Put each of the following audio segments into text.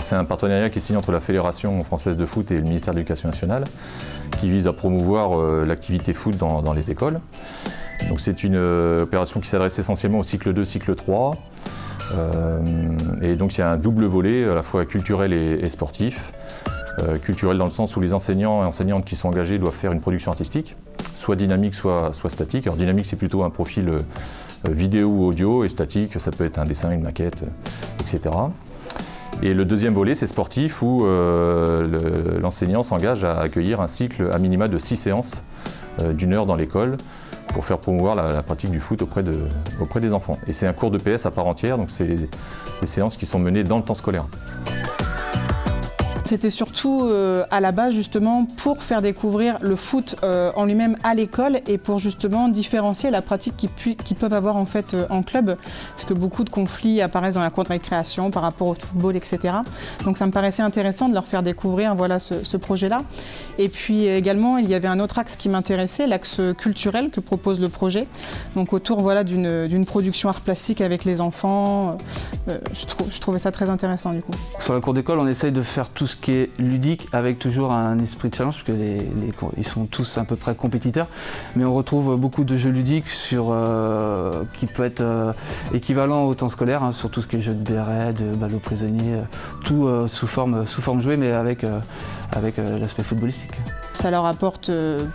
C'est un partenariat qui est signé entre la Fédération française de foot et le ministère de l'Éducation nationale, qui vise à promouvoir l'activité foot dans les écoles. Donc c'est une opération qui s'adresse essentiellement au cycle 2, cycle 3. Et donc il y a un double volet, à la fois culturel et sportif. Culturel dans le sens où les enseignants et enseignantes qui sont engagés doivent faire une production artistique, soit dynamique, soit statique. Alors dynamique, c'est plutôt un profil vidéo ou audio, et statique, ça peut être un dessin, une maquette, etc. Et le deuxième volet, c'est sportif, où l'enseignant s'engage à accueillir un cycle à minima de 6 séances d'1 heure dans l'école pour faire promouvoir la pratique du foot auprès des enfants. Et c'est un cours de PS à part entière, donc c'est des séances qui sont menées dans le temps scolaire. C'était surtout à la base justement pour faire découvrir le foot en lui-même à l'école et pour justement différencier la pratique qu'ils peuvent avoir en fait en club, parce que beaucoup de conflits apparaissent dans la cour de récréation par rapport au football, etc. Donc ça me paraissait intéressant de leur faire découvrir voilà, ce projet-là. Et puis également il y avait un autre axe qui m'intéressait, l'axe culturel que propose le projet, donc autour voilà, d'une production art plastique avec les enfants. Je trouvais ça très intéressant du coup. Sur la cour d'école, on essaye de faire tout ce qui est ludique avec toujours un esprit de challenge, parce que ils sont tous à peu près compétiteurs, mais on retrouve beaucoup de jeux ludiques qui peut être équivalent au temps scolaire, hein, sur tout ce qui est jeux de béret, de balles aux prisonniers, tout sous forme jouée, mais avec l'aspect footballistique. Ça leur apporte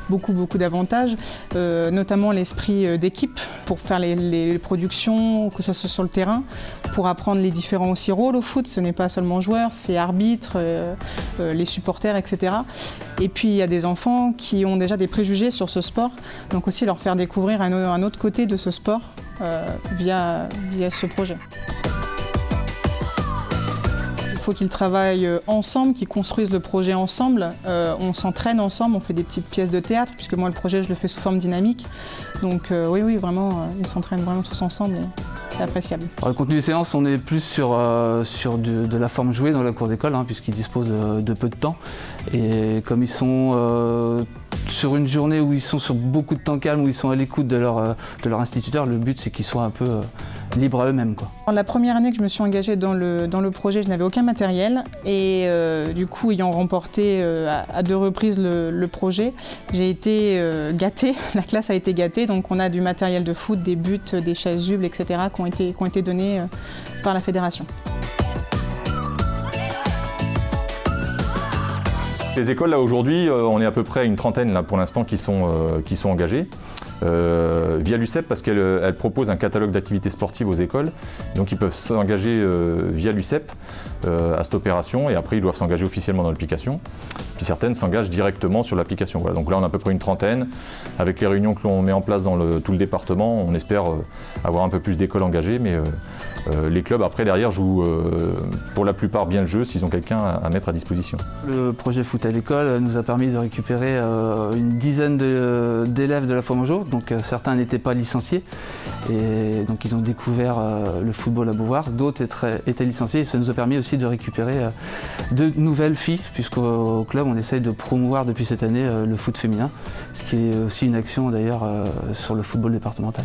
beaucoup d'avantages, notamment l'esprit d'équipe pour faire les productions, que ce soit sur le terrain, pour apprendre les différents aussi rôles au foot. Ce n'est pas seulement joueur, c'est arbitre, les supporters, etc. Et puis il y a des enfants qui ont déjà des préjugés sur ce sport, donc aussi leur faire découvrir un autre côté de ce sport via ce projet. Il faut qu'ils travaillent ensemble, qu'ils construisent le projet ensemble. On s'entraîne ensemble, on fait des petites pièces de théâtre, puisque moi le projet je le fais sous forme dynamique. Donc oui, vraiment, ils s'entraînent vraiment tous ensemble et c'est appréciable. Alors, le contenu des séances, on est plus sur de la forme jouée dans la cour d'école, hein, puisqu'ils disposent de peu de temps. Et comme ils sont sur une journée où ils sont sur beaucoup de temps calme, où ils sont à l'écoute de leur instituteur, le but c'est qu'ils soient un peu libres à eux-mêmes, quoi. La première année que je me suis engagée dans le projet, je n'avais aucun matériel et du coup, ayant remporté à 2 reprises le projet, j'ai été gâtée, la classe a été gâtée, donc on a du matériel de foot, des buts, des chasubles, etc. qui ont été donnés par la fédération. Les écoles, là aujourd'hui, on est à peu près une trentaine là, pour l'instant qui sont engagées. Via l'UCEP, parce qu'elle propose un catalogue d'activités sportives aux écoles. Donc ils peuvent s'engager via l'UCEP à cette opération et après ils doivent s'engager officiellement dans l'application. Puis certaines s'engagent directement sur l'application. Voilà. Donc là on a à peu près une trentaine. Avec les réunions que l'on met en place dans tout le département, on espère avoir un peu plus d'écoles engagées, mais les clubs après derrière jouent pour la plupart bien le jeu s'ils ont quelqu'un à mettre à disposition. Le projet Foot à l'école nous a permis de récupérer une dizaine d'élèves de la Foi Bonjour. Donc certains n'étaient pas licenciés et donc ils ont découvert le football à Beauvoir, d'autres étaient licenciés et ça nous a permis aussi de récupérer de nouvelles filles, puisqu'au club on essaye de promouvoir depuis cette année le foot féminin, ce qui est aussi une action d'ailleurs sur le football départemental.